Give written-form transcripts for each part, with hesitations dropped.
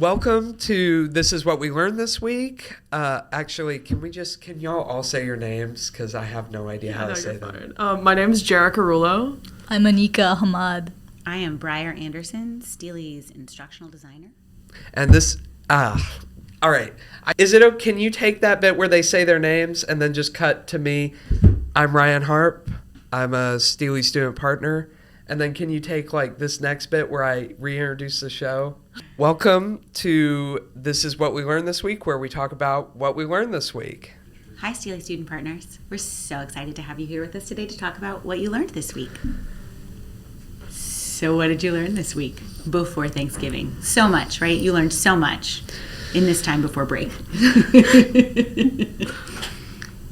Welcome to This Is What We Learned This Week. Actually, can y'all all say your names? Because I have no idea how to say them. My name is Jarek Arulo. I'm Anika Hamad. I am Brier Anderson, STLI's instructional designer. And this, all right. Can you take that bit where they say their names and then just cut to me? I'm Ryan Harp. I'm a STLI student partner. And then can you take like this next bit where I reintroduce the show? Welcome to This Is What We Learned This Week, where we talk about what we learned this week. Hi, STLI student partners. We're so excited to have you here with us today to talk about what you learned this week. So what did you learn this week before Thanksgiving? So much, right? You learned so much in this time before break.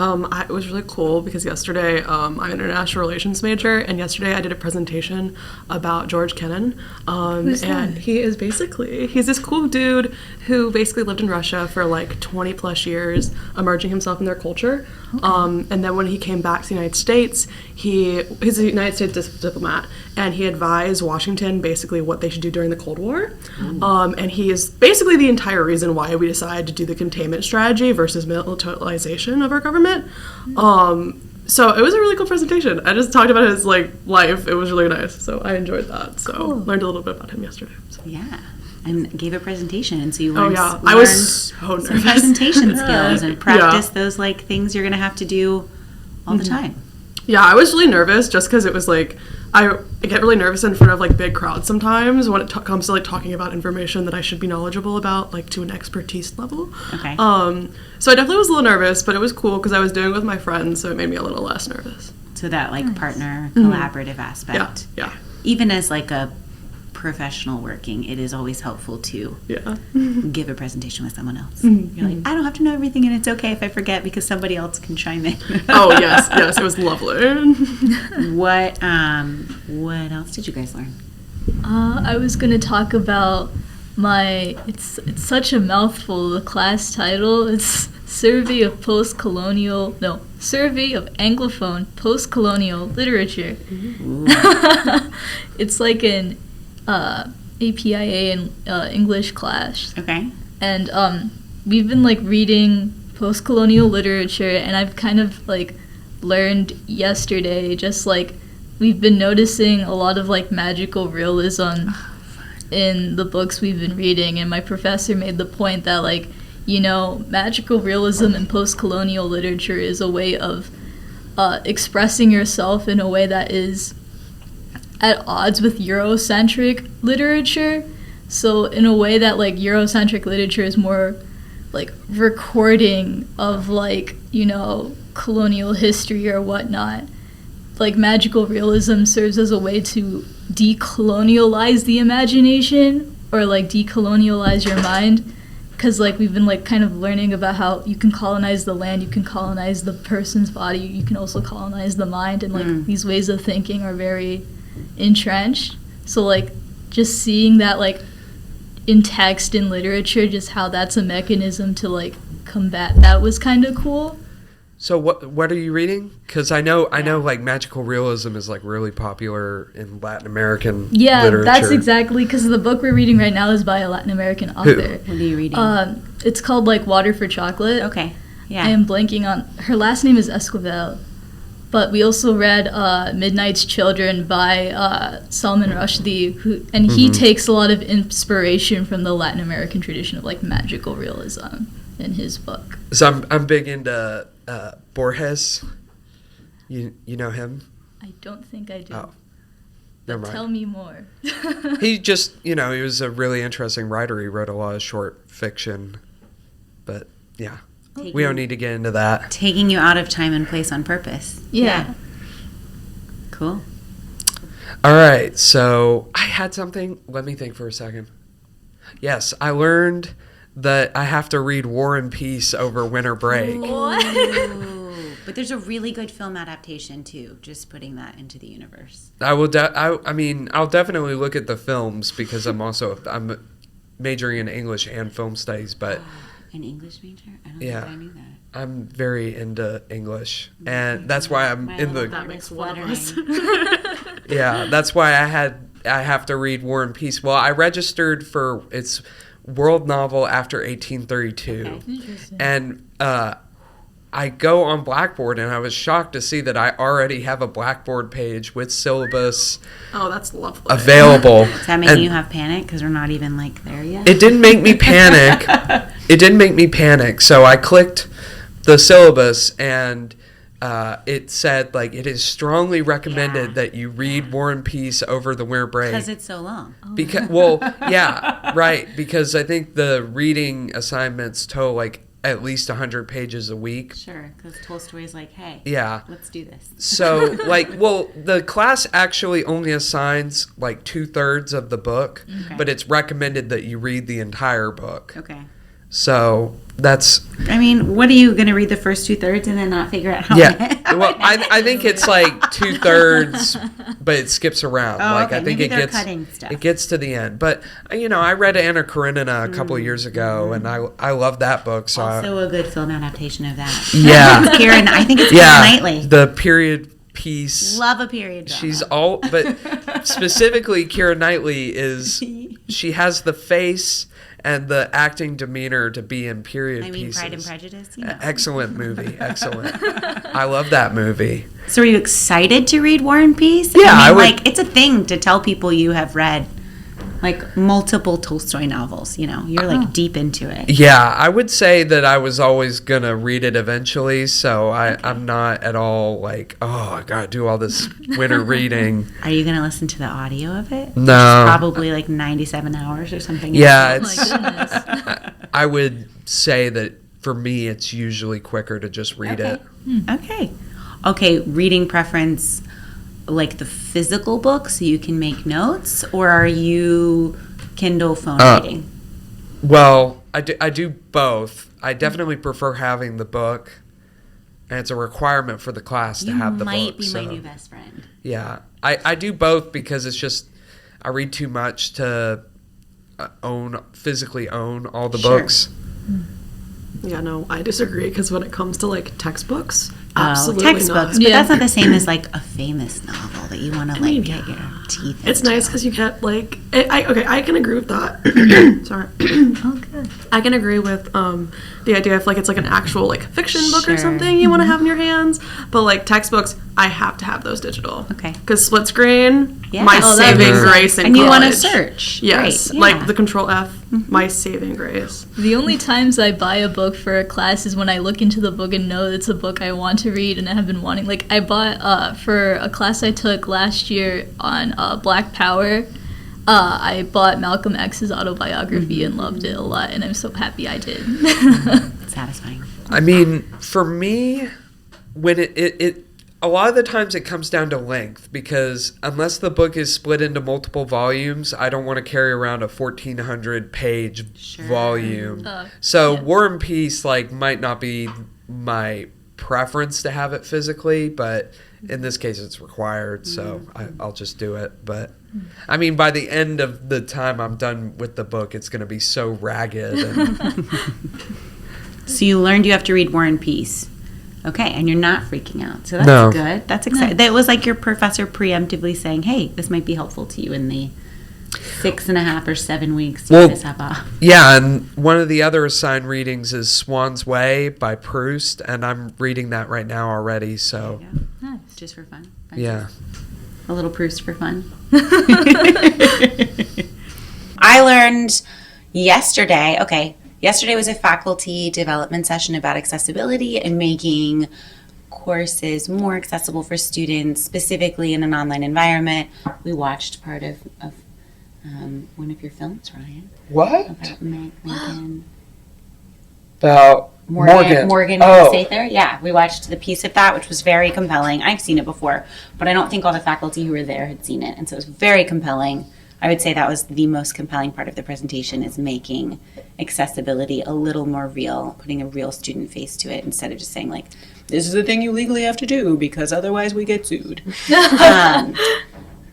It was really cool because yesterday I'm an international relations major, and yesterday I did a presentation about George Kennan. Who's and that? he's this cool dude who basically lived in Russia for like 20 plus years, immersing himself in their culture. Okay. And then when he came back to the United States, he's a United States diplomat, and he advised Washington basically what they should do during the Cold War. And he is basically the entire reason why we decided to do the containment strategy versus militarization of our government. So it was a really cool presentation. I just talked about his life. It was really nice. So I enjoyed that. So Cool. Learned a little bit about him yesterday. So. Yeah, and gave a presentation, and so you learned, I was so nervous. some presentation skills and practice those things you're going to have to do all the time. Yeah, I was really nervous just because it was I get really nervous in front of big crowds sometimes when it comes to talking about information that I should be knowledgeable about to an expertise level. Okay. So I definitely was a little nervous, but it was cool because I was doing it with my friends, so it made me a little less nervous. So that partner collaborative aspect. Yeah. Even as a professional working, it is always helpful to give a presentation with someone else. You're like, I don't have to know everything, and it's okay if I forget because somebody else can chime in. Oh yes, it was lovely. What else did you guys learn? I was going to talk about it's such a mouthful, the class title. It's Survey of Anglophone Post-Colonial Literature. It's like an APIA and English class. Okay. And we've been reading post-colonial literature, and I've kind of learned yesterday we've been noticing a lot of magical realism in the books we've been reading, and my professor made the point that magical realism in post-colonial literature is a way of expressing yourself in a way that is at odds with Eurocentric literature. So in a way that Eurocentric literature is more recording of colonial history or whatnot, magical realism serves as a way to decolonialize the imagination or decolonialize your mind, because we've been kind of learning about how you can colonize the land, you can colonize the person's body, you can also colonize the mind, and these ways of thinking are very entrenched. So just seeing that in text, in literature, just how that's a mechanism to combat that was kind of cool. So what are you reading? Because I know magical realism is really popular in Latin American literature. That's exactly, because the book we're reading right now is by a Latin American author. What are you reading? It's called Water for Chocolate. Okay. Yeah. I am blanking on her last name is Esquivel. But we also read Midnight's Children by Salman Rushdie, he takes a lot of inspiration from the Latin American tradition of magical realism in his book. So I'm big into Borges. You know him? I don't think I do. Oh, but tell me more. He just, he was a really interesting writer. He wrote a lot of short fiction, but yeah. We don't need to get into that. Taking you out of time and place on purpose. Yeah. Cool. All right, so I had something. Let me think for a second. Yes, I learned that I have to read War and Peace over winter break. What? But there's a really good film adaptation too. Just putting that into the universe. I will. I'll definitely look at the films because I'm majoring in English and film studies, but. An English major? I don't think I knew that. I'm very into English, and that's why I'm in the. That makes one of us. Yeah, that's why I have to read War and Peace. Well, I registered for it's world novel after 1832. Okay. Interesting. And I go on Blackboard, and I was shocked to see that I already have a Blackboard page with syllabus Oh, that's lovely. available. Does that make And you have panic because we're not even like there yet? it didn't make me panic. It didn't make me panic. So I clicked the syllabus, and it said, like, it is strongly recommended that you read War and Peace over the winter break. Because it's so long. Because, well, yeah, right. Because I think the reading assignments total like at least 100 pages a week. Sure, because Tolstoy is like, hey, Yeah. let's do this. So, like, well, the class actually only assigns like 2/3 of the book, Okay. but it's recommended that you read the entire book. Okay. So that's, I mean, what are you going to read the first 2/3 and then not figure out how yeah. many? Well, I think it's like 2/3, but it skips around. Oh, like okay. I think Maybe it they're gets cutting stuff. it gets to the end. But you know, I read Anna Karenina a couple of years ago, and I love that book. So Also a good film adaptation of that. Yeah. I think it's Keira yeah, Knightley. the period piece. Love a period drama. She's all, but specifically Keira Knightley she has the face and the acting demeanor to be in period I mean, pieces. Pride and Prejudice, you know. Excellent movie, excellent. I love that movie. So are you excited to read War and Peace? Yeah, I I mean, would- like, it's a thing to tell people you have read, like, multiple Tolstoy novels, you know. You're, like, deep into it. Yeah, I would say that I was always gonna read it eventually, so I'm not at all like, oh, I gotta do all this winter reading. Are you going to listen to the audio of it? No. Probably, like, 97 hours or something. Yeah, Oh my it's. goodness. I would say that for me, it's usually quicker to just read Okay. it. Okay. Okay, reading preference, like the physical book so you can make notes, or are you Kindle phone reading? Well, I do both. I definitely prefer having the book, and it's a requirement for the class to have the book. You might be so, my new best friend. Yeah, I do both because it's just I read too much to physically own all the Sure. books. Yeah, no, I disagree because when it comes to like textbooks, absolutely Textbooks, not. but Yeah. that's not the same as like a famous novel that you want to like mean, get your yeah. teeth It's into. nice because you get like, I can agree with that. Sorry. Oh, good. I can agree with the idea of like it's like an actual like fiction book Sure. or something you want to have in your hands, but like textbooks, I have to have those digital. Okay. Because split screen, Yeah. my Oh, that saving makes grace in And you want to college. search. Yes, Great. like Yeah. the Control F, my saving grace. The only times I buy a book for a class is when I look into the book and know it's a book I want to read and I have been wanting. Like I bought for a class I took last year on Black Power. I bought Malcolm X's autobiography and loved it a lot, and I'm so happy I did. Satisfying. I mean, for me, when it a lot of the times it comes down to length because unless the book is split into multiple volumes, I don't want to carry around a 1,400 page Sure. volume. So yeah. War and Peace might not be my preference to have it physically, but in this case it's required, so I'll just do it. But I mean, by the end of the time I'm done with the book, it's going to be so ragged. And So you learned you have to read War and Peace. Okay, and you're not freaking out. So that's No. good. That's exciting. That was like your professor preemptively saying, hey, this might be helpful to you in the 6.5 or 7 weeks you Well, guys have off. yeah, and one of the other assigned readings is Swan's Way by Proust, and I'm reading that right now already, so Yeah. Nice. Just for fun. yeah. A little Proust for fun. I learned yesterday was a faculty development session about accessibility and making courses more accessible for students, specifically in an online environment. We watched part of one of your films, Ryan, What? about Megan. About Morgan Oh. Sather. Yeah, we watched the piece of that, which was very compelling. I've seen it before, but I don't think all the faculty who were there had seen it, and so it was very compelling. I would say that was the most compelling part of the presentation, is making accessibility a little more real, putting a real student face to it instead of just saying like, this is a thing you legally have to do because otherwise we get sued.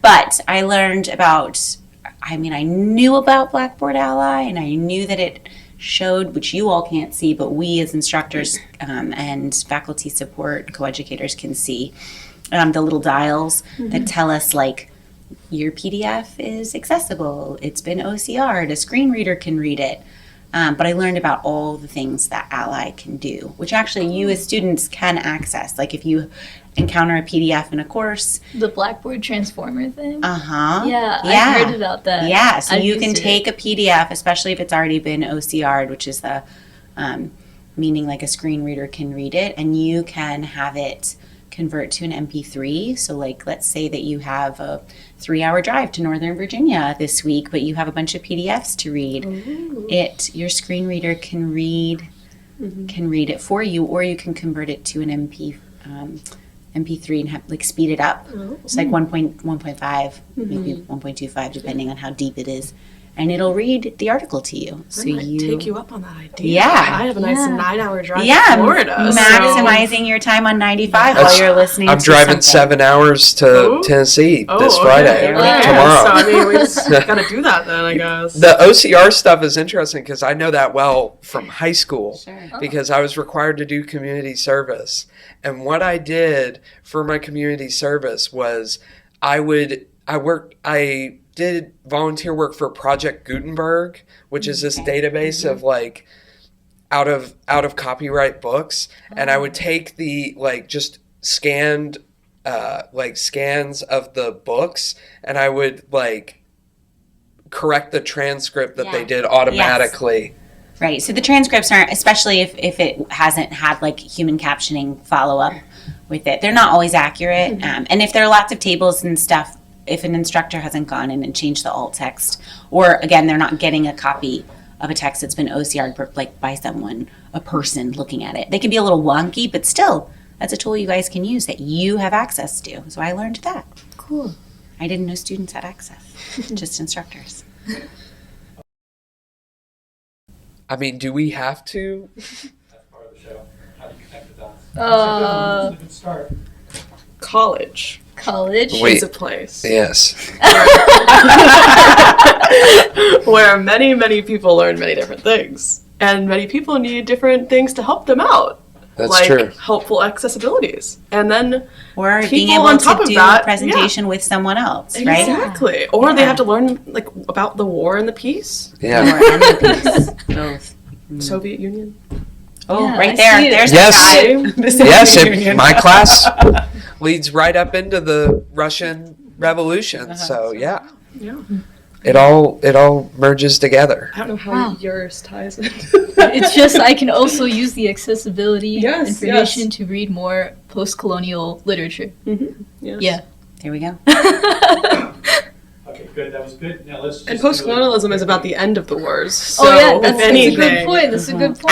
But I learned about, I knew about Blackboard Ally, and I knew that it showed, which you all can't see, but we as instructors and faculty support coeducators can see, the little dials that tell us like your PDF is accessible. It's been OCR'd. A screen reader can read it. But I learned about all the things that Ally can do, which actually you as students can access. Like if you encounter a PDF in a course. The Blackboard Transformer thing? Yeah. I heard about that. Yeah, so I've you can used it. take a PDF, especially if it's already been OCR'd, which is the meaning like a screen reader can read it, and you can have it convert to an MP3. So like, let's say that you have a 3-hour drive to Northern Virginia this week, but you have a bunch of PDFs to read. Your screen reader can read it for you, or you can convert it to an MP3 and have like speed it up. It's like 1.5, maybe 1.25, depending on how deep it is. And it'll read the article to you. So I might take you up on that idea. Yeah. I have a nice 9-hour drive to Florida. Maximizing your time on 95 while you're listening I'm to driving something. 7 hours to Tennessee this Friday, Yeah. tomorrow. So I mean, we just gotta do that then, I guess. The OCR stuff is interesting because I know that well from high school Sure. because I was required to do community service. And what I did for my community service was I did volunteer work for Project Gutenberg, which is this database of like out of copyright books, and I would take the like just scanned scans of the books, and I would like correct the transcript that they did automatically. Right. So the transcripts aren't, especially if it hasn't had like human captioning follow up with it, they're not always accurate. And if there are lots of tables and stuff, if an instructor hasn't gone in and changed the alt text, or again, they're not getting a copy of a text that's been OCR'd like by someone, a person looking at it, they can be a little wonky, but still, that's a tool you guys can use that you have access to. So I learned that. Cool. I didn't know students had access, just instructors. I mean, do we have to? That's part of the show. How do you connect the dots? Uh, That's a good start. College College. Wait. is a place Yes. where many, many people learn many different things. And many people need different things to help them out. That's like true. helpful accessibilities. And then Or people being able on top to of do that, a presentation with someone else, right? exactly. Or they Yeah. have to learn like about the war and the peace. Yeah. Or and the piece, both. Soviet Union. Oh, Yeah, right I there. see it. There's Yes. the guy. Yes, my class leads right up into the Russian Revolution. So yeah, Yeah. it all merges together. I don't know how Wow. yours ties in. It's just I can also use the accessibility Yes, information yes. to read more post-colonial literature. Yes. Yeah. There we go. Okay, good. That was good. Now let's just And post-colonialism is about the end of the wars. So Oh yeah, if that's a anything, good point. That's a good point.